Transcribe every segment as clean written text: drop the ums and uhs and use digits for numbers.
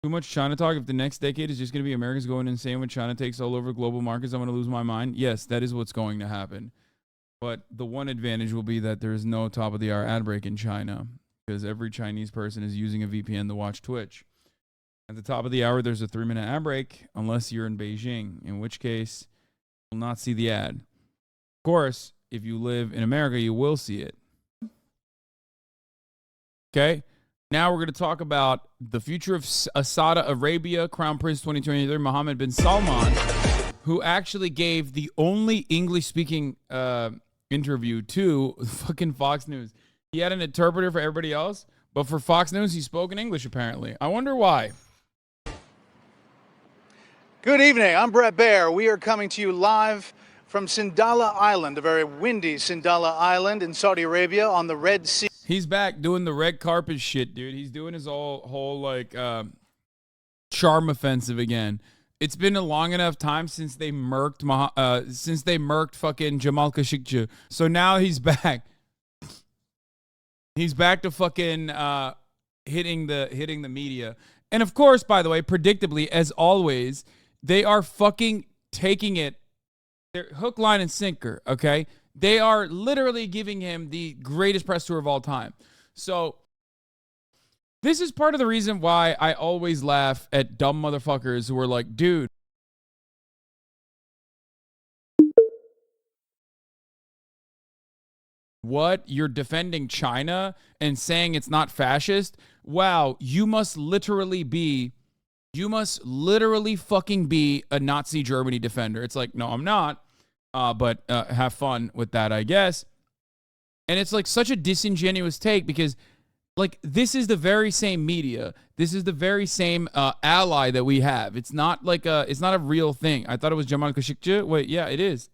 Too much China talk. If the next decade is just going to be Americans going insane when China takes all over global markets, I'm going to lose my mind. Yes, that is what's going to happen. But the one advantage will be that there is no top-of-the-hour ad break in China because every Chinese person is using a VPN to watch Twitch. At the top of the hour, there's a 3-minute ad break, unless you're in Beijing, in which case you will not see the ad. Of course, if you live in America, you will see it. Okay? Now we're going to talk about the future of Saudi Arabia, Crown Prince 2023, Mohammed bin Salman, who actually gave the only English-speaking interview to fucking Fox News. He had an interpreter for everybody else, but for Fox News, he spoke in English, apparently. I wonder why. Good evening. I'm Brett Baer. We are coming to you live from Sindala Island, a very windy Sindala Island in Saudi Arabia on the Red Sea. He's back doing the red carpet shit, dude. He's doing his whole like charm offensive again. It's been a long enough time since they murked fucking Jamal Khashoggi. So now he's back. He's back to fucking hitting the media. And of course, by the way, predictably, as always, they are fucking taking it. They're hook, line, and sinker, okay? They are literally giving him the greatest press tour of all time. So this is part of the reason why I always laugh at dumb motherfuckers who are like, dude, what? You're defending China and saying it's not fascist? Wow, you must literally fucking be a Nazi Germany defender. It's like, no, I'm not. But have fun with that, I guess. And it's like such a disingenuous take because, like, this is the very same media. This is the very same ally that we have. It's not like it's not a real thing. I thought it was Jamal Khashoggi. Wait, yeah, it is.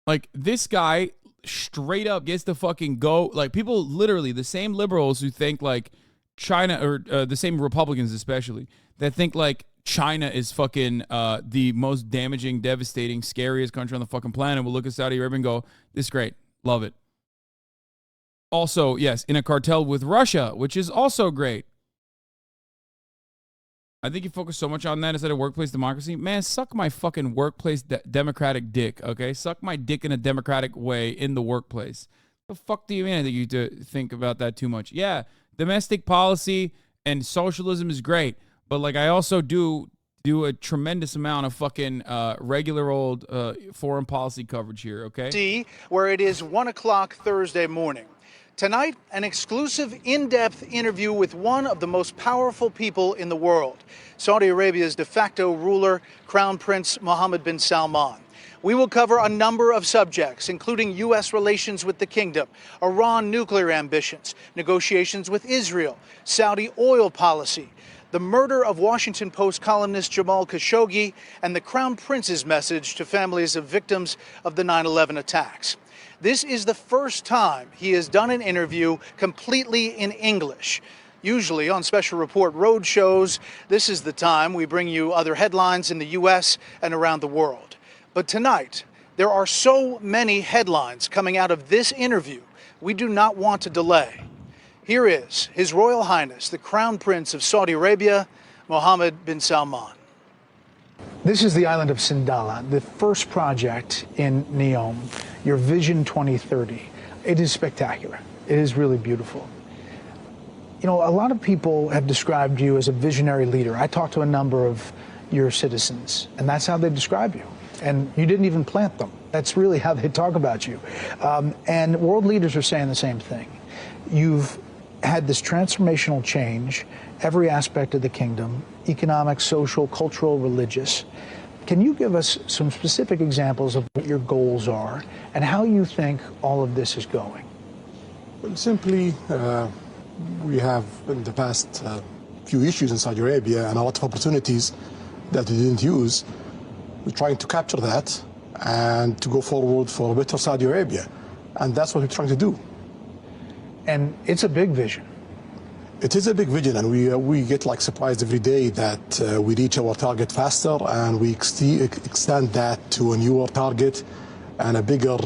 Like, this guy straight up gets to fucking go. Like, people literally, the same liberals who think like China, or the same Republicans especially, that think like China is fucking the most damaging, devastating, scariest country on the fucking planet, will look at Saudi Arabia and go, this is great. Love it. Also, yes, in a cartel with Russia, which is also great. I think you focus so much on that instead of workplace democracy. Man, suck my fucking workplace democratic dick, okay? Suck my dick in a democratic way in the workplace. The fuck do you mean? I think you think about that too much. Yeah, domestic policy and socialism is great. But, like, I also do a tremendous amount of fucking regular old foreign policy coverage here, okay? See, where it is 1 o'clock Thursday morning. Tonight, an exclusive in-depth interview with one of the most powerful people in the world, Saudi Arabia's de facto ruler, Crown Prince Mohammed bin Salman. We will cover a number of subjects, including U.S. relations with the kingdom, Iran nuclear ambitions, negotiations with Israel, Saudi oil policy, the murder of Washington Post columnist Jamal Khashoggi, and the Crown Prince's message to families of victims of the 9/11 attacks. This is the first time he has done an interview completely in English. Usually on Special Report road shows, this is the time we bring you other headlines in the U.S. and around the world. But tonight, there are so many headlines coming out of this interview, we do not want to delay. Here is His Royal Highness, the Crown Prince of Saudi Arabia, Mohammed bin Salman. This is the island of Sindala, the first project in NEOM, your Vision 2030. It is spectacular. It is really beautiful. You know, a lot of people have described you as a visionary leader. I talked to a number of your citizens, and that's how they describe you. And you didn't even plant them. That's really how they talk about you. And world leaders are saying the same thing. You've had this transformational change, every aspect of the kingdom, economic, social, cultural, religious. Can you give us some specific examples of what your goals are and how you think all of this is going? Well, simply, we have in the past few issues in Saudi Arabia and a lot of opportunities that we didn't use. We're trying to capture that and to go forward for a better Saudi Arabia. And that's what we're trying to do. And it's a big vision. It is a big vision, and we get like surprised every day that we reach our target faster, and we extend that to a newer target and a bigger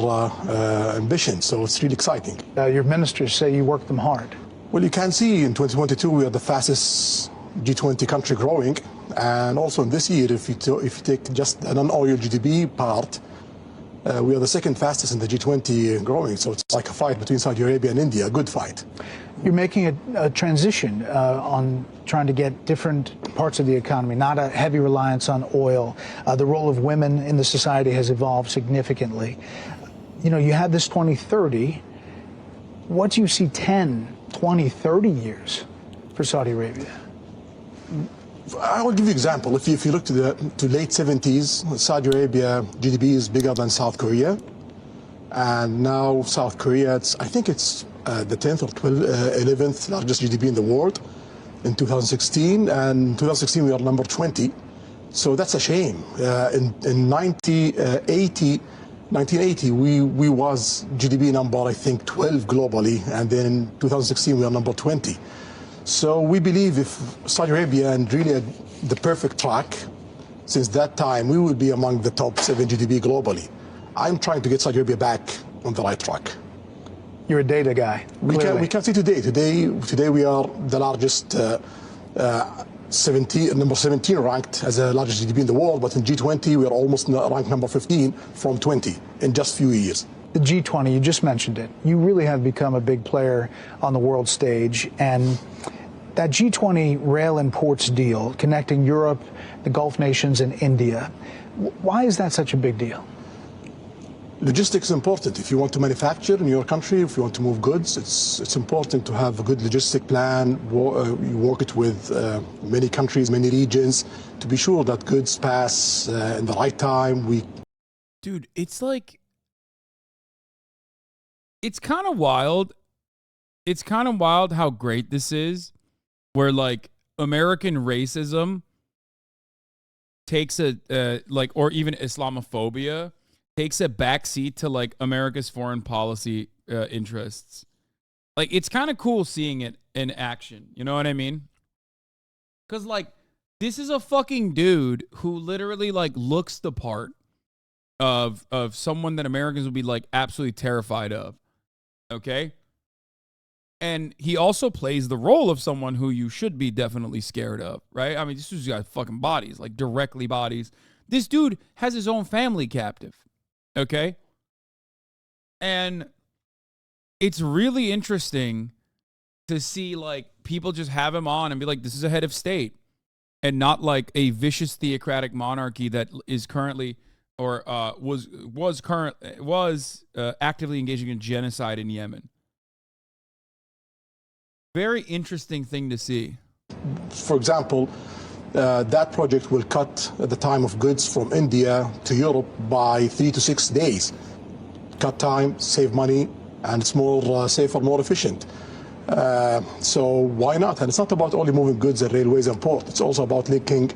ambition. So it's really exciting. Your ministers say you work them hard. Well, you can see in 2022 we are the fastest G20 country growing, and also in this year, if you take just the non-oil GDP part, we are the second fastest in the G20 growing. So it's like a fight between Saudi Arabia and India, a good fight. You're making a transition on trying to get different parts of the economy, not a heavy reliance on oil. The role of women in the society has evolved significantly. You know, you had this 2030. What do you see 10, 20, 30 years for Saudi Arabia? I will give you an example. If you look to the late 70s, Saudi Arabia GDP is bigger than South Korea. And now South Korea, I think it's the 10th or 11th largest GDP in the world in 2016. And in 2016, we are number 20. So that's a shame. In 1980, we was GDP number, I think, 12 globally. And then in 2016, we are number 20. So we believe if Saudi Arabia and really the perfect track, since that time, we will be among the top 7 GDP globally. I'm trying to get Saudi Arabia back on the right track. You're a data guy. We can see today. Today we are the largest, number 17 ranked as the largest GDP in the world, but in G20 we are almost ranked number 15 from 20 in just a few years. The G20, you just mentioned it. You really have become a big player on the world stage, and that G20 rail and ports deal connecting Europe, the Gulf nations, and India, why is that such a big deal? Logistics is important. If you want to manufacture in your country, if you want to move goods, it's important to have a good logistic plan. You work it with many countries, many regions, to be sure that goods pass in the right time. Dude, it's like, it's kind of wild. It's kind of wild how great this is, where like American racism takes or even Islamophobia takes a backseat to like America's foreign policy interests. Like, it's kind of cool seeing it in action. You know what I mean? Because like, this is a fucking dude who literally like looks the part of someone that Americans would be like absolutely terrified of. Okay? And he also plays the role of someone who you should be definitely scared of, right? I mean, this dude's got fucking bodies, like directly bodies. This dude has his own family captive, okay? And it's really interesting to see, like, people just have him on and be like, this is a head of state, and not like a vicious theocratic monarchy that is currently or was actively engaging in genocide in Yemen. Very interesting thing to see. For example, that project will cut the time of goods from India to Europe by 3 to 6 days. Cut time, save money, and it's more safer, more efficient. So why not? And it's not about only moving goods and railways and port. It's also about linking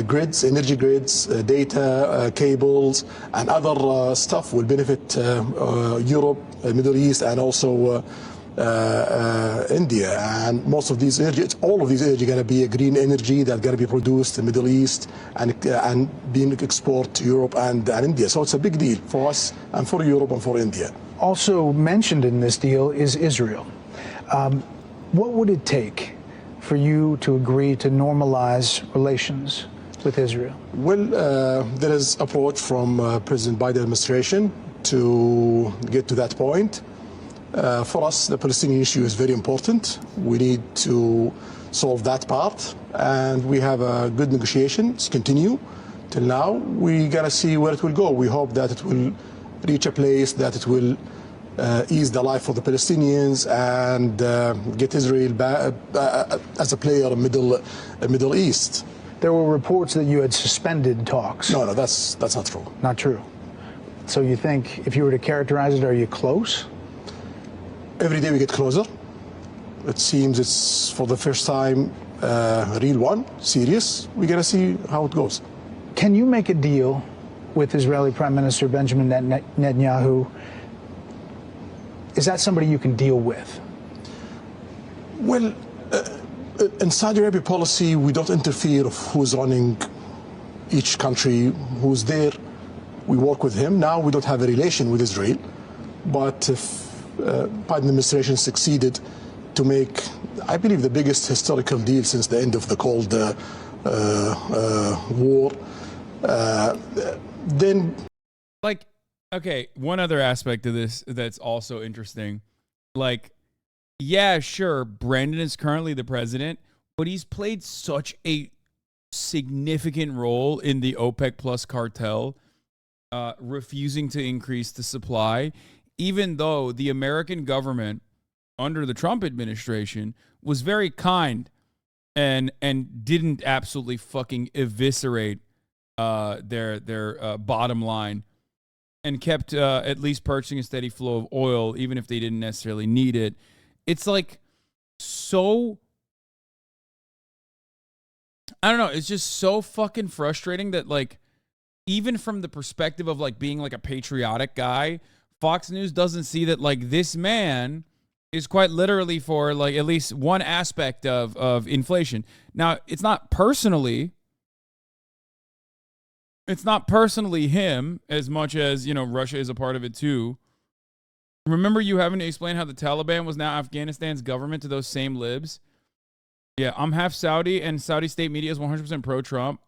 grids, energy grids, data, cables, and other stuff will benefit Europe, Middle East, and also India. And most of these energy, all of these energy going to be a green energy that's going to be produced in the Middle East and being exported to Europe and India. So it's a big deal for us and for Europe and for India. Also mentioned in this deal is Israel. What would it take for you to agree to normalize relations with Israel? Well, there is approach from President Biden administration to get to that point. For us, the Palestinian issue is very important. We need to solve that part, and we have good negotiations continue till now. We gotta see where it will go. We hope that it will reach a place that it will ease the life for the Palestinians and get Israel back, as a player in Middle East. There were reports that you had suspended talks. No, that's not true. Not true. So you think, if you were to characterize it, are you close? Every day we get closer. It seems it's for the first time a real one, serious. We gotta see how it goes. Can you make a deal with Israeli Prime Minister Benjamin Netanyahu? Is that somebody you can deal with? Well, in Saudi Arabia policy, we don't interfere of who's running each country, who's there. We work with him. Now we don't have a relation with Israel, but if Biden administration succeeded to make, I believe, the biggest historical deal since the end of the Cold War. Then, like, okay, one other aspect of this that's also interesting. Like, yeah, sure, Brandon is currently the president, but he's played such a significant role in the OPEC Plus cartel, refusing to increase the supply, even though the American government under the Trump administration was very kind and didn't absolutely fucking eviscerate their bottom line, and kept at least purchasing a steady flow of oil, even if they didn't necessarily need it. It's like so, I don't know, it's just so fucking frustrating that, like, even from the perspective of, like, being, like, a patriotic guy, Fox News doesn't see that, like, this man is quite literally for, like, at least one aspect of inflation. Now, it's not personally him as much as, you know, Russia is a part of it too. Remember you having to explain how the Taliban was now Afghanistan's government to those same libs? Yeah, I'm half Saudi, and Saudi state media is 100% pro-Trump.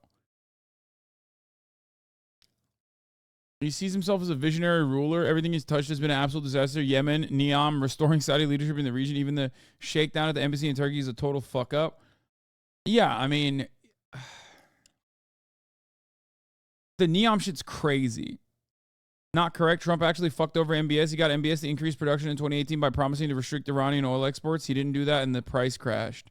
He sees himself as a visionary ruler. Everything he's touched has been an absolute disaster. Yemen, Neom, restoring Saudi leadership in the region. Even the shakedown at the embassy in Turkey is a total fuck-up. Yeah, I mean, the Neom shit's crazy. Not correct. Trump actually fucked over MBS. He got MBS to increase production in 2018 by promising to restrict Iranian oil exports. He didn't do that, and the price crashed.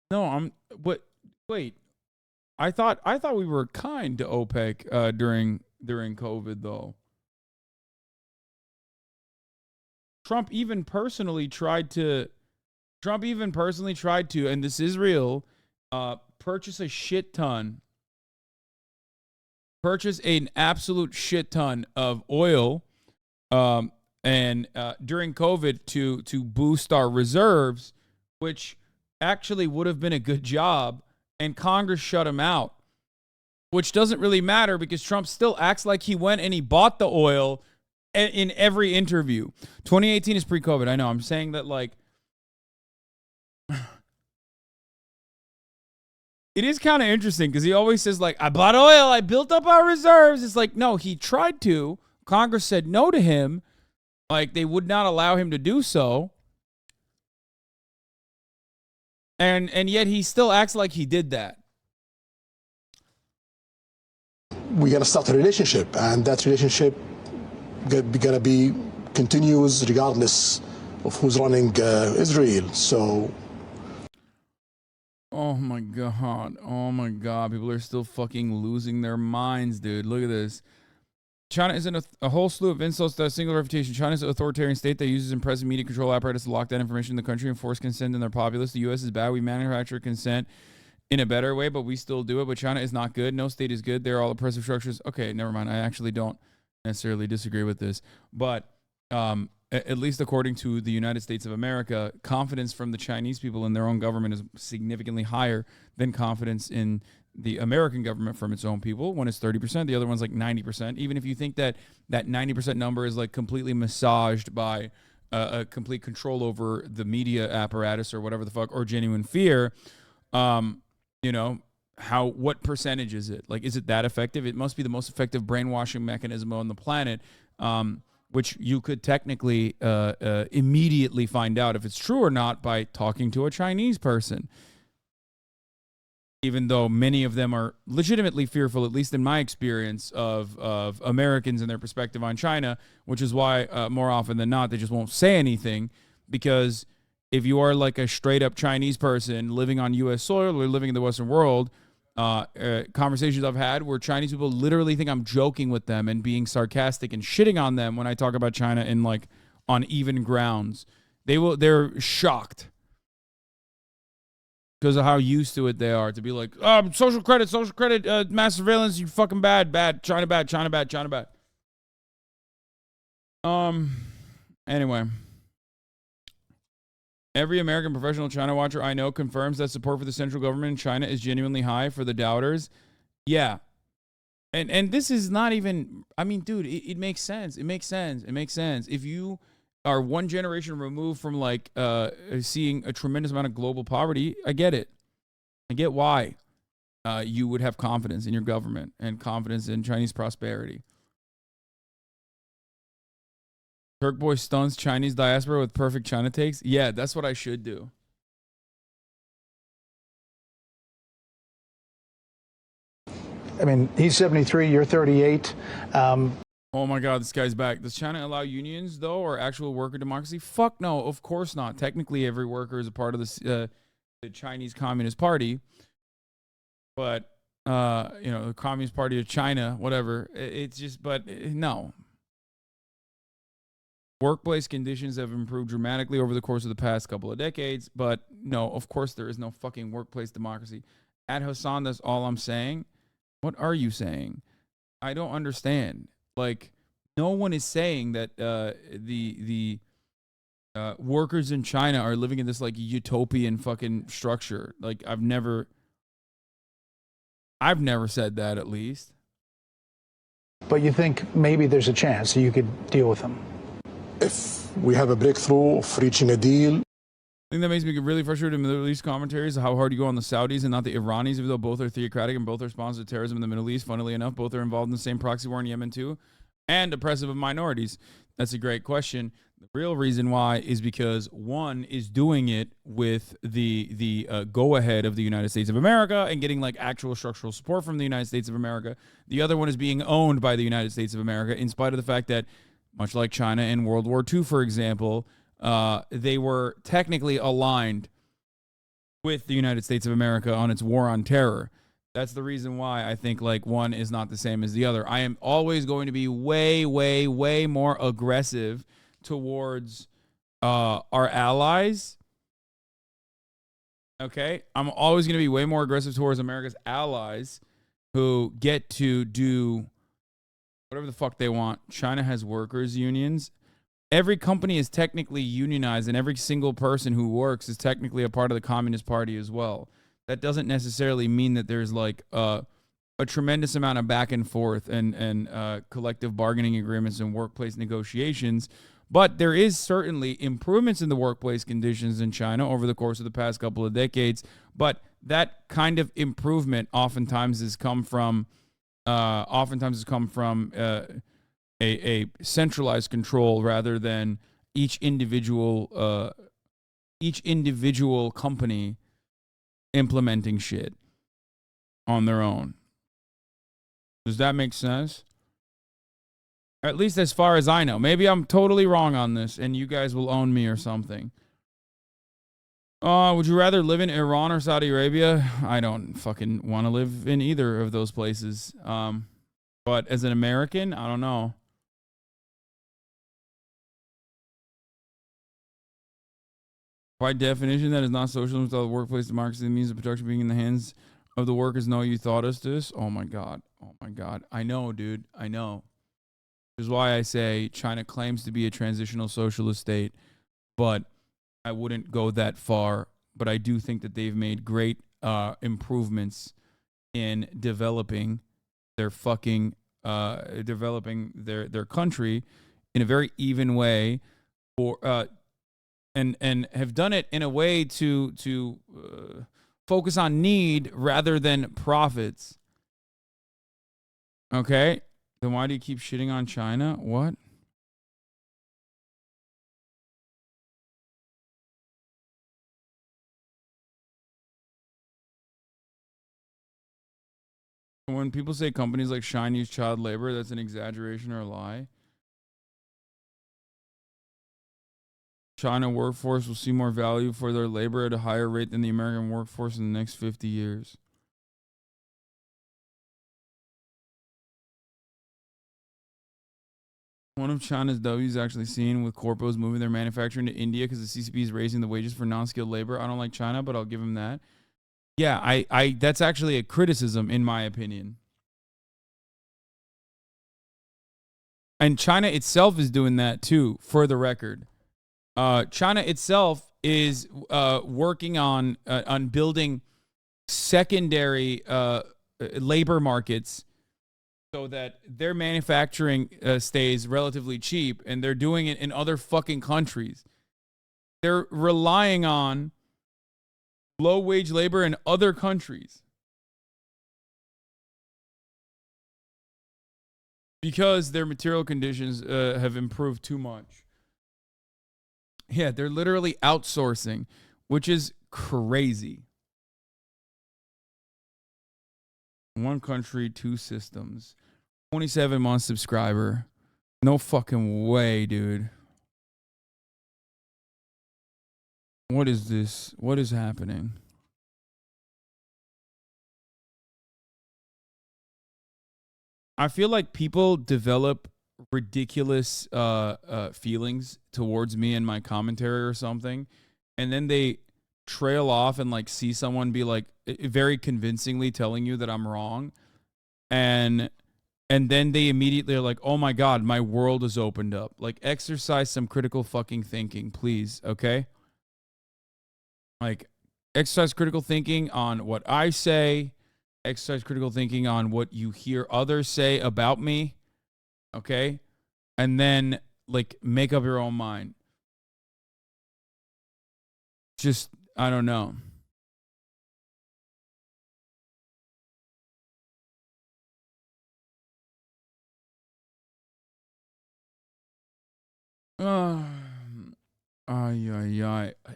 No, wait. I thought we were kind to OPEC during COVID though. Trump even personally tried to, and this is real, purchase an absolute shit ton of oil, and during COVID to boost our reserves, which actually would have been a good job, and Congress shut him out, which doesn't really matter because Trump still acts like he went and he bought the oil in every interview. 2018 is pre-COVID. I know. I'm saying that, like, it is kind of interesting because he always says, like, I bought oil, I built up our reserves. It's like, no, he tried to. Congress said no to him. Like, they would not allow him to do so. And yet he still acts like he did that. we got to start a relationship, and that relationship gotta be continuous regardless of who's running Israel. So. Oh my God. People are still fucking losing their minds, dude. Look at this. China is in a whole slew of insults to a single reputation. China is an authoritarian state that uses impressive media control apparatus to lock down information in the country and force consent in their populace. The U.S. is bad. We manufacture consent in a better way, but we still do it. But China is not good. No state is good. They're all oppressive structures. Okay, never mind. I actually don't necessarily disagree with this. But at least according to the United States of America, confidence from the Chinese people in their own government is significantly higher than confidence in the American government from its own people. One is 30%, the other one's like 90%. Even if you think that 90% number is like completely massaged by a complete control over the media apparatus or whatever the fuck, or genuine fear, you know, what percentage is it? Like, is it that effective? It must be the most effective brainwashing mechanism on the planet, which you could technically immediately find out if it's true or not by talking to a Chinese person. Even though many of them are legitimately fearful, at least in my experience, of Americans and their perspective on China, which is why more often than not, they just won't say anything. Because if you are like a straight up Chinese person living on U.S. soil or living in the Western world, conversations I've had where Chinese people literally think I'm joking with them and being sarcastic and shitting on them when I talk about China in like on even grounds. They're shocked because of how used to it they are to be like, social credit, mass surveillance, you fucking bad, China bad. Anyway. Every American professional China watcher I know confirms that support for the central government in China is genuinely high. For the doubters, yeah. And this is not even, I mean, dude, it makes sense. It makes sense. It makes sense. If you are one generation removed from like seeing a tremendous amount of global poverty, I get it. I get why you would have confidence in your government and confidence in Chinese prosperity. Turkboy stuns Chinese diaspora with perfect China takes. Yeah, that's what I should do. I mean, he's 73, you're 38. Oh my God, this guy's back. Does China allow unions, though, or actual worker democracy? Fuck no, of course not. Technically, every worker is a part of the Chinese Communist Party. But, the Communist Party of China, whatever. It's just, but no. Workplace conditions have improved dramatically over the course of the past couple of decades. But no, of course, there is no fucking workplace democracy. At Hasan, that's all I'm saying. What are you saying? I don't understand. Like, no one is saying that the workers in China are living in this like utopian fucking structure. Like, I've never said that, at least. But you think maybe there's a chance that you could deal with them? If we have a breakthrough of reaching a deal. I think that makes me really frustrated in the Middle East commentaries, how hard you go on the Saudis and not the Iranis, even though both are theocratic and both are sponsors of terrorism in the Middle East. Funnily enough, both are involved in the same proxy war in Yemen too, and oppressive of minorities. That's a great question. The real reason why is because one is doing it with the go-ahead of the United States of America and getting like actual structural support from the United States of America. The other one is being owned by the United States of America, in spite of the fact that, much like China in World War II, for example, they were technically aligned with the United States of America on its war on terror. That's the reason why I think like one is not the same as the other. I am always going to be way, way, way more aggressive towards our allies. Okay? I'm always going to be way more aggressive towards America's allies who get to do whatever the fuck they want. China has workers' unions. Every company is technically unionized, and every single person who works is technically a part of the Communist Party as well. That doesn't necessarily mean that there's like a tremendous amount of back and forth and collective bargaining agreements and workplace negotiations. But there is certainly improvements in the workplace conditions in China over the course of the past couple of decades. But that kind of improvement oftentimes has come from a centralized control rather than each individual company implementing shit on their own. Does that make sense? At least as far as I know. Maybe I'm totally wrong on this and you guys will own me or something. Would you rather live in Iran or Saudi Arabia? I don't fucking want to live in either of those places. But as an American, I don't know. By definition, that is not socialism without workplace democracy. That means the production being in the hands of the workers. No, you thought us this? Oh my God. Oh my God. I know, dude. I know. Which is why I say China claims to be a transitional socialist state, but I wouldn't go that far. But I do think that they've made great improvements in developing their fucking developing their country in a very even way, for and have done it in a way to focus on need rather than profits. Okay, then why do you keep shitting on China? What? When people say companies like Shine use child labor, that's an exaggeration or a lie. China workforce will see more value for their labor at a higher rate than the American workforce in the next 50 years. One of China's W's actually seen with corpos moving their manufacturing to India because the CCP is raising the wages for non-skilled labor. I don't like China, but I'll give him that. Yeah, I that's actually a criticism in my opinion. And China itself is doing that too, for the record. China itself is working on building secondary labor markets so that their manufacturing stays relatively cheap, and they're doing it in other fucking countries. They're relying on low wage labor in other countries because their material conditions have improved too much. Yeah, they're literally outsourcing, which is crazy. One country, two systems. 27-month subscriber. No fucking way, dude. What is this? What is happening? I feel like people develop ridiculous feelings towards me and my commentary or something, and then they trail off and like see someone be like very convincingly telling you that I'm wrong, and then they immediately are like, "Oh my god, my world is opened up." Like, exercise some critical fucking thinking, please, okay? Like, exercise critical thinking on what I say, exercise critical thinking on what you hear others say about me, okay? And then, like, make up your own mind. Just, I don't know.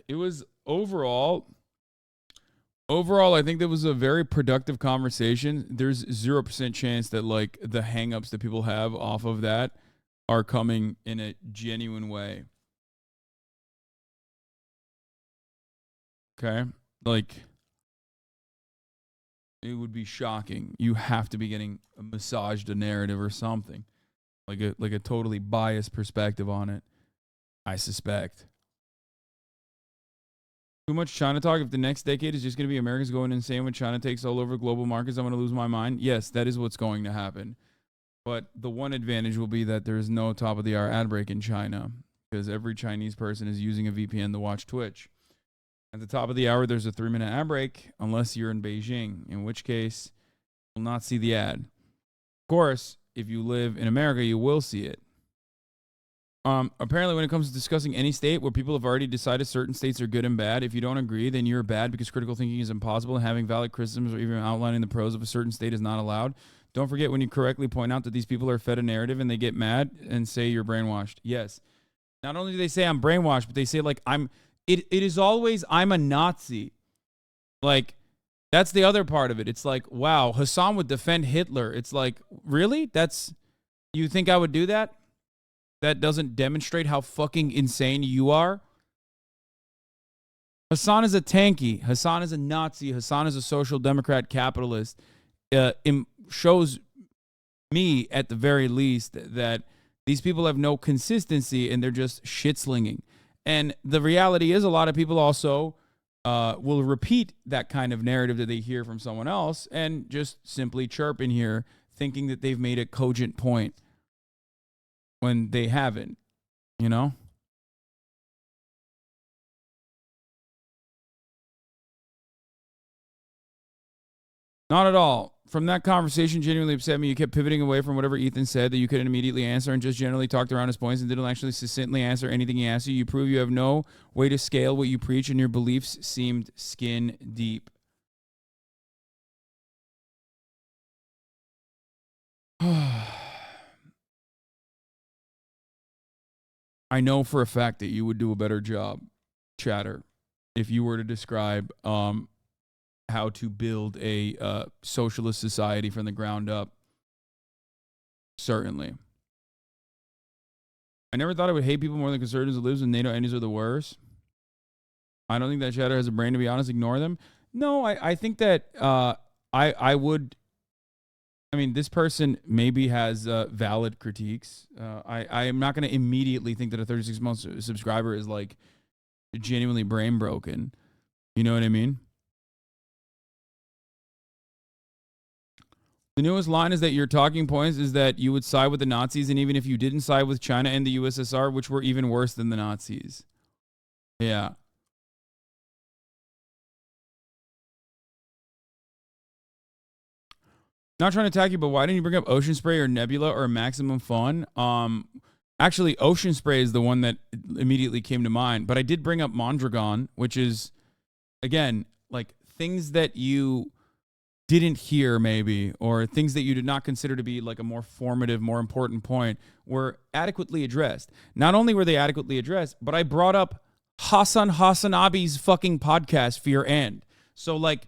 It was overall, I think that was a very productive conversation. There's 0% chance that like the hangups that people have off of that are coming in a genuine way. Okay? Like, it would be shocking. You have to be getting massaged a narrative or something. Like a totally biased perspective on it, I suspect. Too much China talk. If the next decade is just going to be Americans going insane when China takes all over global markets, I'm going to lose my mind. Yes, that is what's going to happen. But the one advantage will be that there is no top of the hour ad break in China because every Chinese person is using a VPN to watch Twitch. At the top of the hour, there's a 3-minute ad break unless you're in Beijing, in which case you'll not see the ad. Of course, if you live in America, you will see it. Apparently, when it comes to discussing any state where people have already decided certain states are good and bad, if you don't agree, then you're bad because critical thinking is impossible and having valid criticisms or even outlining the pros of a certain state is not allowed. Don't forget when you correctly point out that these people are fed a narrative and they get mad and say you're brainwashed. Yes. Not only do they say I'm brainwashed, but they say like it is always I'm a Nazi. Like, that's the other part of it. It's like, wow, Hasan would defend Hitler. It's like, really? You think I would do that? That doesn't demonstrate how fucking insane you are? Hasan is a tanky. Hasan is a Nazi. Hasan is a social democrat capitalist. Shows me, at the very least, that these people have no consistency and they're just shit-slinging. And the reality is a lot of people also will repeat that kind of narrative that they hear from someone else and just simply chirp in here thinking that they've made a cogent point when they haven't, you know? Not at all. From that conversation, genuinely upset me. You kept pivoting away from whatever Ethan said that you couldn't immediately answer and just generally talked around his points and didn't actually succinctly answer anything he asked you. You prove you have no way to scale what you preach and your beliefs seemed skin deep. I know for a fact that you would do a better job, Chatter, if you were to describe how to build a socialist society from the ground up. Certainly. I never thought I would hate people more than conservatives who lives in NATO enemies are the worst. I don't think that Chatter has a brain, to be honest. Ignore them. No, I think that I would. I mean, this person maybe has valid critiques. I am not going to immediately think that a 36-month subscriber is like genuinely brain broken. You know what I mean? The newest line is that your talking points is that you would side with the Nazis, and even if you didn't side with China and the USSR, which were even worse than the Nazis. Yeah. Not trying to attack you, but why didn't you bring up Ocean Spray or Nebula or Maximum Fun? Actually, Ocean Spray is the one that immediately came to mind. But I did bring up Mondragon, which is, again, like things that you didn't hear maybe, or things that you did not consider to be like a more formative, more important point were adequately addressed. Not only were they adequately addressed, but I brought up HasanAbi's fucking podcast, Fear and. So like,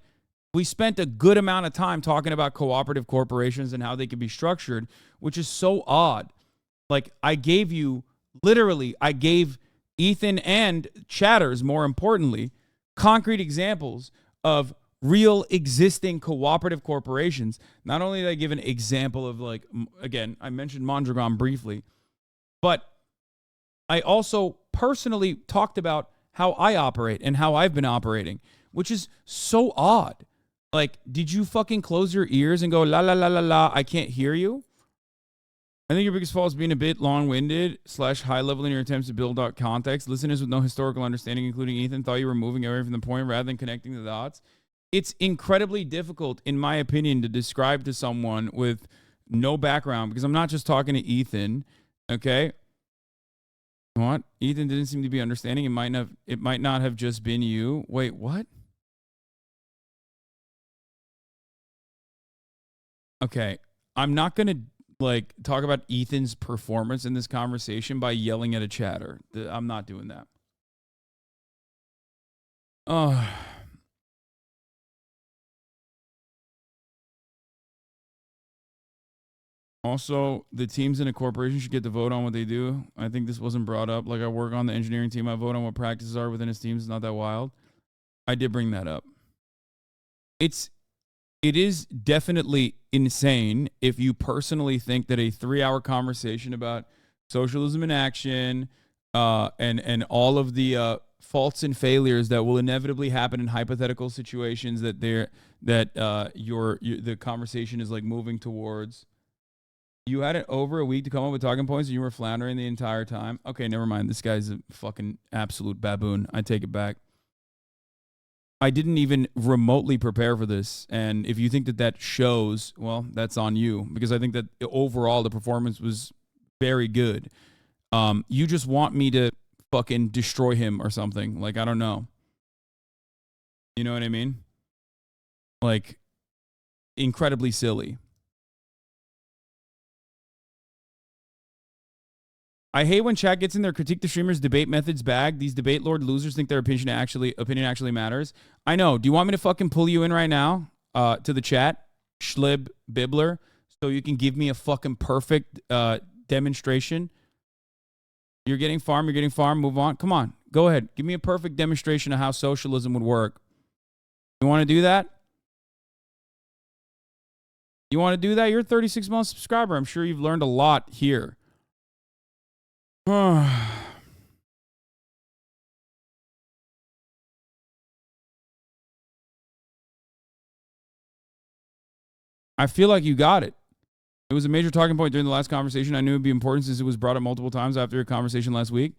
we spent a good amount of time talking about cooperative corporations and how they can be structured, which is so odd. Like, I gave Ethan and Chatters, more importantly, concrete examples of real existing cooperative corporations. Not only did I give an example of, like, again, I mentioned Mondragon briefly, but I also personally talked about how I operate and how I've been operating, which is so odd. Like, did you fucking close your ears and go, la, la, la, la, la, I can't hear you? I think your biggest fault is being a bit long-winded / high-level in your attempts to build out context. Listeners with no historical understanding, including Ethan, thought you were moving away from the point rather than connecting the dots. It's incredibly difficult, in my opinion, to describe to someone with no background, because I'm not just talking to Ethan, okay? What? Ethan didn't seem to be understanding. It might not have just been you. Wait, what? Okay, I'm not going to like talk about Ethan's performance in this conversation by yelling at a chatter. I'm not doing that. Also, the teams in a corporation should get to vote on what they do. I think this wasn't brought up. Like, I work on the engineering team. I vote on what practices are within his teams. It's not that wild. I did bring that up. It is definitely insane if you personally think that a 3-hour conversation about socialism in action and all of the faults and failures that will inevitably happen in hypothetical situations that the conversation is like moving towards. You had it over a week to come up with talking points and you were floundering the entire time. Okay, never mind. This guy's a fucking absolute baboon. I take it back. I didn't even remotely prepare for this. And if you think that that shows, well, that's on you. Because I think that overall the performance was very good. You just want me to fucking destroy him or something. Like, I don't know. You know what I mean? Like, incredibly silly. I hate when chat gets in their critique the streamers' debate methods bag. These debate lord losers think their opinion actually matters. I know. Do you want me to fucking pull you in right now to the chat, Schlib Bibler, so you can give me a fucking perfect demonstration? You're getting farm. Move on. Come on. Go ahead. Give me a perfect demonstration of how socialism would work. You want to do that? You want to do that? You're a 36-month subscriber. I'm sure you've learned a lot here. I feel like you got it. It was a major talking point during the last conversation. I knew it would be important since it was brought up multiple times after a conversation last week.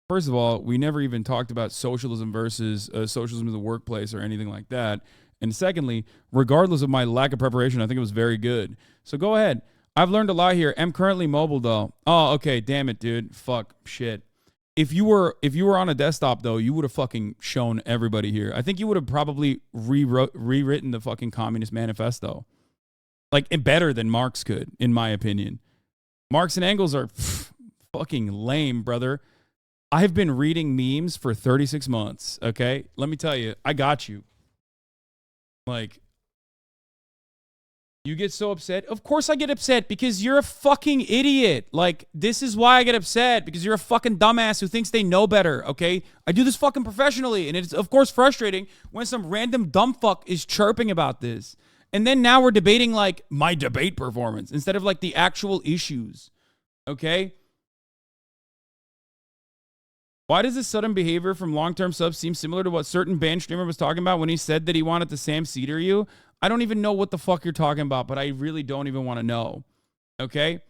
First of all, we never even talked about socialism versus socialism in the workplace or anything like that. And secondly, regardless of my lack of preparation, I think it was very good. So go ahead. I've learned a lot here. I'm currently mobile though. Oh, okay. Damn it, dude. Fuck. Shit. If you were on a desktop though, you would have fucking shown everybody here. I think you would have probably rewritten the fucking Communist Manifesto. Like, better than Marx could, in my opinion. Marx and Engels are fucking lame, brother. I've been reading memes for 36 months, okay? Let me tell you, I got you. Like, you get so upset. Of course I get upset because you're a fucking idiot. Like, this is why I get upset, because you're a fucking dumbass who thinks they know better, okay? I do this fucking professionally, and it's, of course, frustrating when some random dumb fuck is chirping about this. And then now we're debating, like, my debate performance instead of, like, the actual issues, okay? Why does this sudden behavior from long-term subs seem similar to what certain band streamer was talking about when he said that he wanted to Sam Cedar you? I don't even know what the fuck you're talking about, but I really don't even want to know. Okay?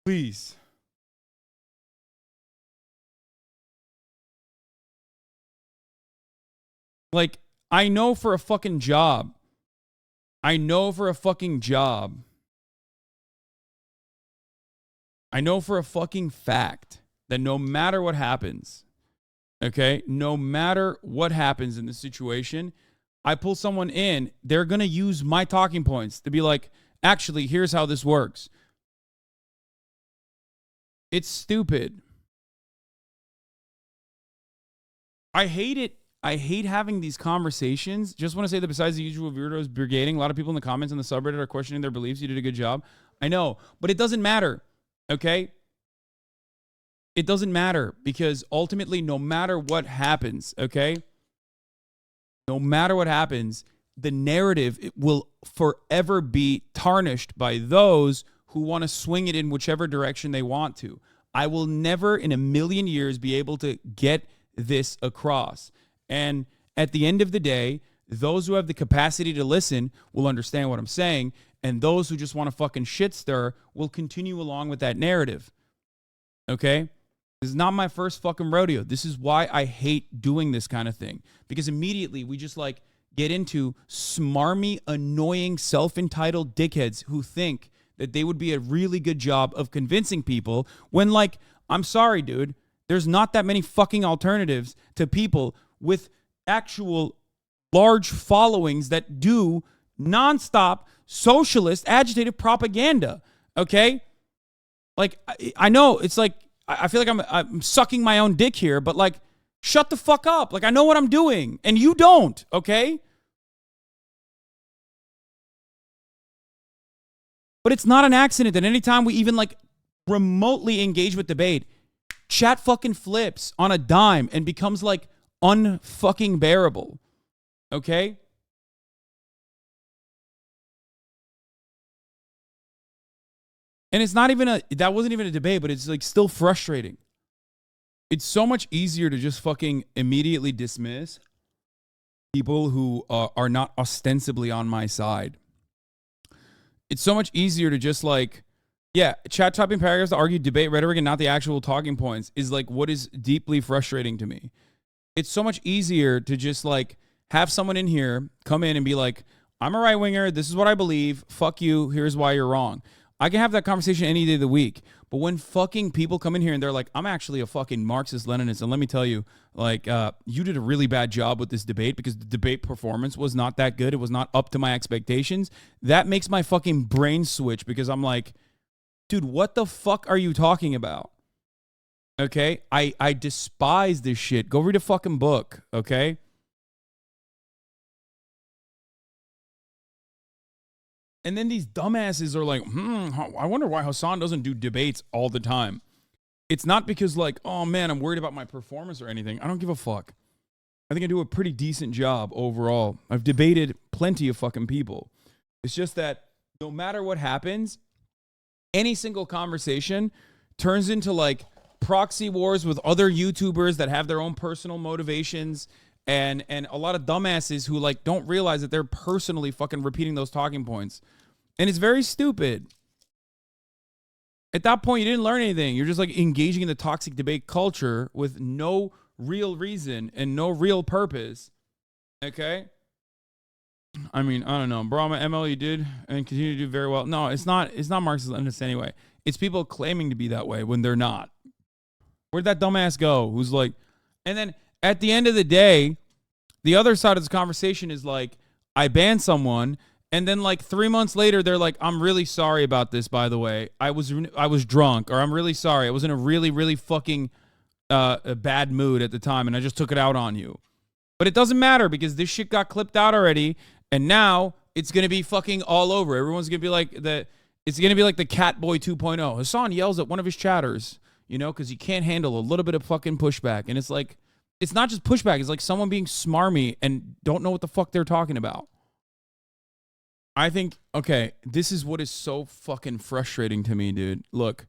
Please. Like, I know for a fucking job. I know for a fucking fact that no matter what happens, okay, no matter what happens in this situation, I pull someone in, they're going to use my talking points to be like, actually, here's how this works. It's stupid. I hate it. I hate having these conversations. Just want to say that besides the usual weirdos brigading, a lot of people in the comments on the subreddit are questioning their beliefs. You did a good job. I know, but it doesn't matter, okay? It doesn't matter because ultimately, no matter what happens, okay? No matter what happens, the narrative it will forever be tarnished by those who want to swing it in whichever direction they want to. I will never in a million years be able to get this across. And at the end of the day, those who have the capacity to listen will understand what I'm saying, and those who just want to fucking shit stir will continue along with that narrative. Okay? This is not my first fucking rodeo. This is why I hate doing this kind of thing. Because immediately we just like get into smarmy, annoying, self-entitled dickheads who think that they would be a really good job of convincing people when, like, I'm sorry, dude, there's not that many fucking alternatives to people with actual large followings that do nonstop socialist agitated propaganda, okay? Like, I know it's like, I feel like I'm sucking my own dick here, but like, shut the fuck up. Like, I know what I'm doing, and you don't, okay? But it's not an accident that anytime we even like remotely engage with debate, chat fucking flips on a dime and becomes like unfucking bearable. Okay? And it's not even that wasn't even a debate, but it's like still frustrating. It's so much easier to just fucking immediately dismiss people who are not ostensibly on my side. It's so much easier to just like, yeah, chat topping paragraphs to argue debate rhetoric and not the actual talking points is like what is deeply frustrating to me. It's so much easier to just like have someone in here come in and be like, I'm a right winger. This is what I believe. Fuck you. Here's why you're wrong. I can have that conversation any day of the week. But when fucking people come in here and they're like, I'm actually a fucking Marxist-Leninist, and let me tell you, like, you did a really bad job with this debate because the debate performance was not that good. It was not up to my expectations. That makes my fucking brain switch because I'm like, dude, what the fuck are you talking about? Okay? I despise this shit. Go read a fucking book, okay? And then these dumbasses are like, I wonder why Hasan doesn't do debates all the time. It's not because like, oh man, I'm worried about my performance or anything. I don't give a fuck. I think I do a pretty decent job overall. I've debated plenty of fucking people. It's just that no matter what happens, any single conversation turns into like proxy wars with other YouTubers that have their own personal motivations and a lot of dumbasses who like don't realize that they're personally fucking repeating those talking points. And it's very stupid. At that point, you didn't learn anything. You're just like engaging in the toxic debate culture with no real reason and no real purpose. Okay? I mean, I don't know. Brahma, ML, you did and continue to do very well. No, it's not Marxist-Leninist anyway. It's people claiming to be that way when they're not. Where'd that dumbass go? Who's like, and then at the end of the day, the other side of this conversation is like, I banned someone, and then like 3 months later, they're like, I'm really sorry about this, by the way. I was drunk, or I'm really sorry. I was in a really, really fucking a bad mood at the time, and I just took it out on you. But it doesn't matter because this shit got clipped out already, and now it's going to be fucking all over. Everyone's going to be like, it's going to be like the Catboy 2.0. Hasan yells at one of his chatters, you know, because he can't handle a little bit of fucking pushback. And it's like, it's not just pushback. It's like someone being smarmy and don't know what the fuck they're talking about. I think, okay, this is what is so fucking frustrating to me, dude. Look,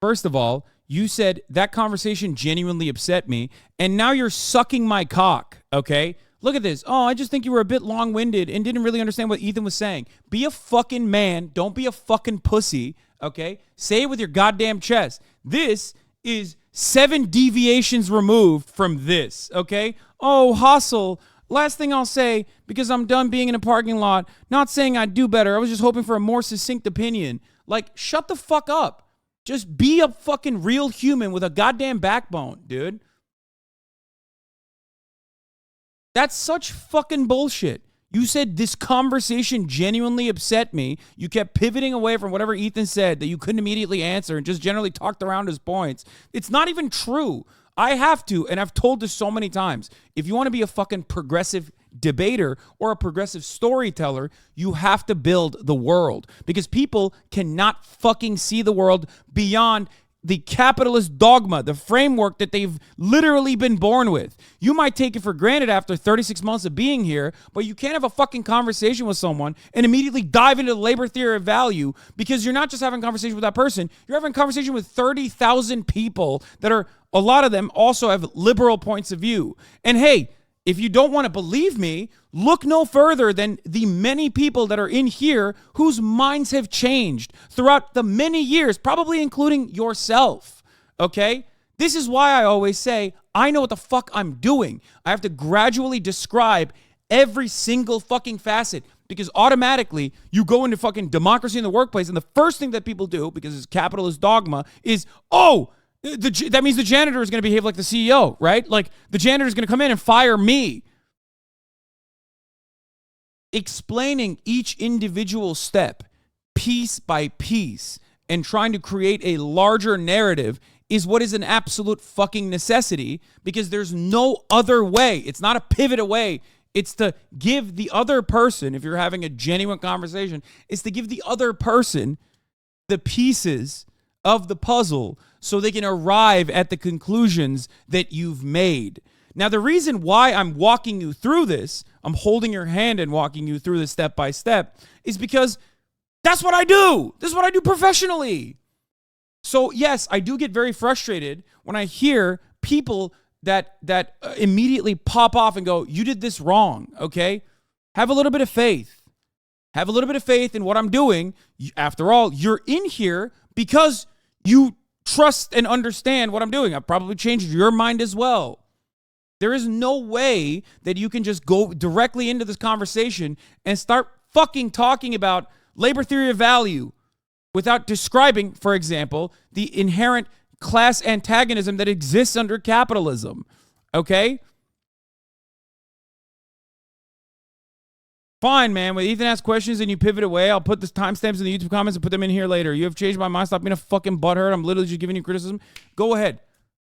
first of all, you said that conversation genuinely upset me, and now you're sucking my cock, okay? Look at this. Oh, I just think you were a bit long-winded and didn't really understand what Ethan was saying. Be a fucking man. Don't be a fucking pussy, okay? Say it with your goddamn chest. This is 7 deviations removed from this, okay? Oh, Hassel, last thing I'll say, because I'm done being in a parking lot, not saying I'd do better. I was just hoping for a more succinct opinion. Like, shut the fuck up. Just be a fucking real human with a goddamn backbone, dude. That's such fucking bullshit. You said this conversation genuinely upset me. You kept pivoting away from whatever Ethan said that you couldn't immediately answer and just generally talked around his points. It's not even true. I have to, and I've told this so many times, if you want to be a fucking progressive debater or a progressive storyteller, you have to build the world, because people cannot fucking see the world beyond the capitalist dogma, the framework that they've literally been born with. You might take it for granted after 36 months of being here, but you can't have a fucking conversation with someone and immediately dive into the labor theory of value, because you're not just having a conversation with that person, you're having a conversation with 30,000 people that are, a lot of them also have liberal points of view. And hey, if you don't want to believe me, look no further than the many people that are in here whose minds have changed throughout the many years, probably including yourself, okay? This is why I always say, I know what the fuck I'm doing. I have to gradually describe every single fucking facet, because automatically you go into fucking democracy in the workplace, and the first thing that people do, because it's capitalist dogma, is, that means the janitor is going to behave like the CEO, right? Like, the janitor is going to come in and fire me. Explaining each individual step, piece by piece, and trying to create a larger narrative is what is an absolute fucking necessity, because there's no other way. It's not a pivot away. It's to give the other person, if you're having a genuine conversation, it's to give the other person the pieces of the puzzle so they can arrive at the conclusions that you've made. Now, the reason why I'm walking you through this, I'm holding your hand and walking you through this step by step, is because that's what I do. This is what I do professionally. So yes, I do get very frustrated when I hear people that immediately pop off and go, you did this wrong, okay? Have a little bit of faith. Have a little bit of faith in what I'm doing. After all, you're in here because you trust and understand what I'm doing. I've probably changed your mind as well. There is no way that you can just go directly into this conversation and start fucking talking about labor theory of value without describing, for example, the inherent class antagonism that exists under capitalism. Okay? Fine, man. When Ethan asks questions and you pivot away, I'll put the timestamps in the YouTube comments and put them in here later. You have changed my mind. Stop being a fucking butthurt. I'm literally just giving you criticism. Go ahead.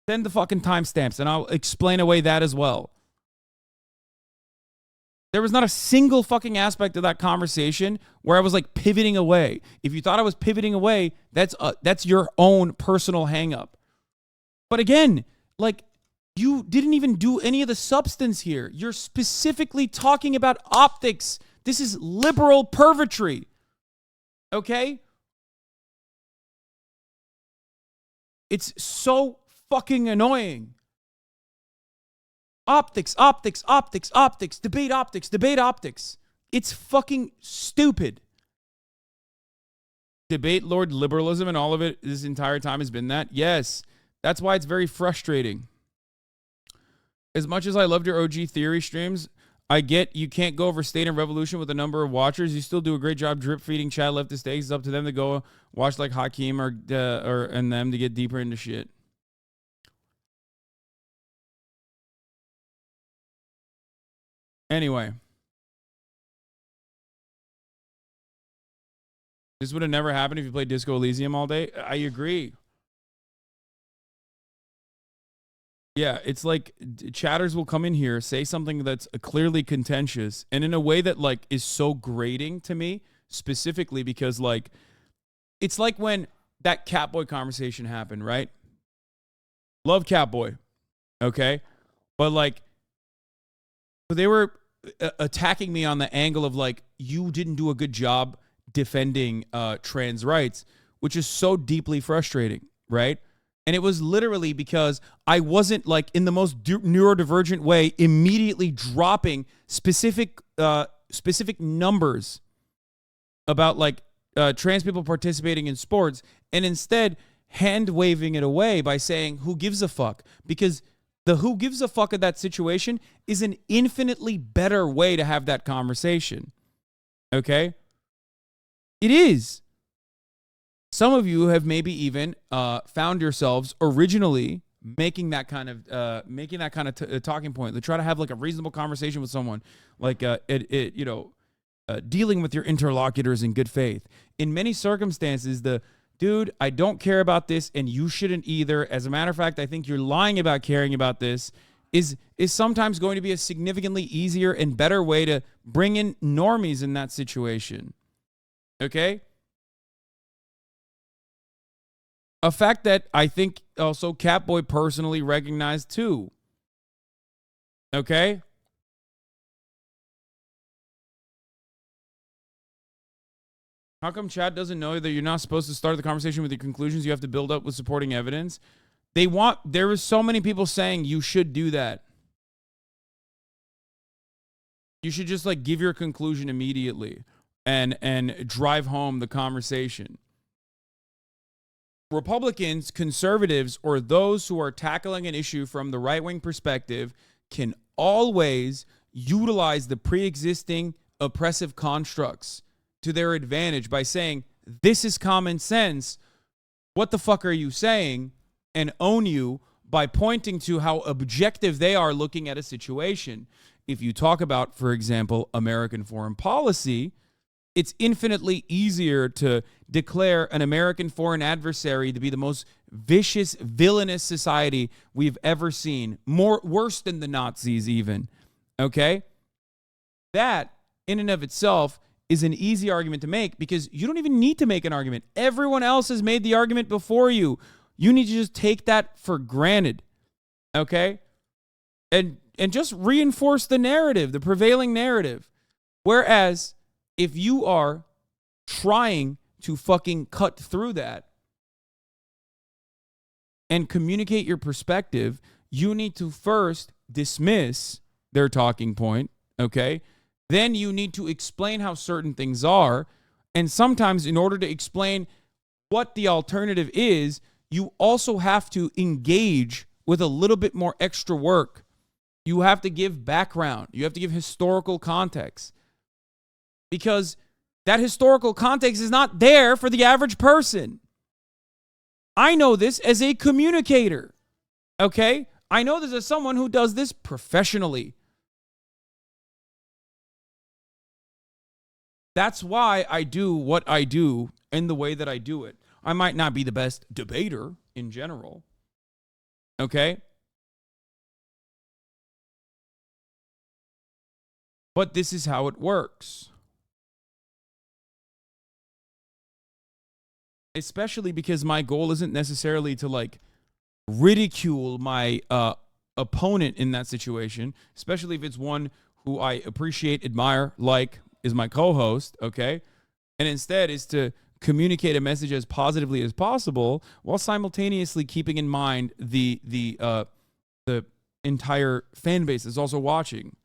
Send the fucking timestamps and I'll explain away that as well. There was not a single fucking aspect of that conversation where I was like pivoting away. If you thought I was pivoting away, that's your own personal hang up. But again, like, you didn't even do any of the substance here. You're specifically talking about optics. This is liberal pervertry. Okay? It's so fucking annoying. Optics, optics, optics, optics, debate optics, debate optics. It's fucking stupid. Debate Lord liberalism and all of it this entire time has been that? Yes. That's why it's very frustrating. As much as I loved your OG theory streams, I get you can't go over State and Revolution with a number of watchers. You still do a great job drip feeding Chad leftist takes. It's up to them to go watch like Hakeem or and them to get deeper into shit. Anyway. This would have never happened if you played Disco Elysium all day. I agree. Yeah, it's like chatters will come in here, say something that's clearly contentious, and in a way that like is so grating to me, specifically because like it's like when that Catboy conversation happened, right? Love Catboy, okay? But like they were attacking me on the angle of like you didn't do a good job defending trans rights, which is so deeply frustrating, right? And it was literally because I wasn't like in the most neurodivergent way immediately dropping specific numbers about like trans people participating in sports, and instead hand waving it away by saying, who gives a fuck? Because The who gives a fuck of that situation is an infinitely better way to have that conversation. Okay? It is. Some of you have maybe even found yourselves originally making that kind of talking point. They try to have like a reasonable conversation with someone, like dealing with your interlocutors in good faith. In many circumstances, dude, I don't care about this, and you shouldn't either. As a matter of fact, I think you're lying about caring about this. Is sometimes going to be a significantly easier and better way to bring in normies in that situation. Okay? A fact that I think also Catboy personally recognized too. Okay? How come Chad doesn't know that you're not supposed to start the conversation with your conclusions? You have to build up with supporting evidence. There is so many people saying you should do that. You should just like give your conclusion immediately and drive home the conversation. Republicans, conservatives, or those who are tackling an issue from the right-wing perspective can always utilize the pre-existing oppressive constructs to their advantage by saying, this is common sense. What the fuck are you saying? And own you by pointing to how objective they are looking at a situation. If you talk about, for example, American foreign policy, it's infinitely easier to declare an American foreign adversary to be the most vicious, villainous society we've ever seen. Worse than the Nazis even. Okay? That, in and of itself, is an easy argument to make because you don't even need to make an argument. Everyone else has made the argument before you. You need to just take that for granted. Okay? And just reinforce the narrative, the prevailing narrative. Whereas, if you are trying to fucking cut through that and communicate your perspective, you need to first dismiss their talking point, okay? Then you need to explain how certain things are. And sometimes in order to explain what the alternative is, you also have to engage with a little bit more extra work. You have to give background. You have to give historical context. Because that historical context is not there for the average person. I know this as a communicator, okay? I know this as someone who does this professionally. That's why I do what I do in the way that I do it. I might not be the best debater in general, okay? But this is how it works. Especially because my goal isn't necessarily to like ridicule my opponent in that situation, especially if it's one who I appreciate, admire, like is my co-host, okay? And instead is to communicate a message as positively as possible while simultaneously keeping in mind the entire fan base is also watching.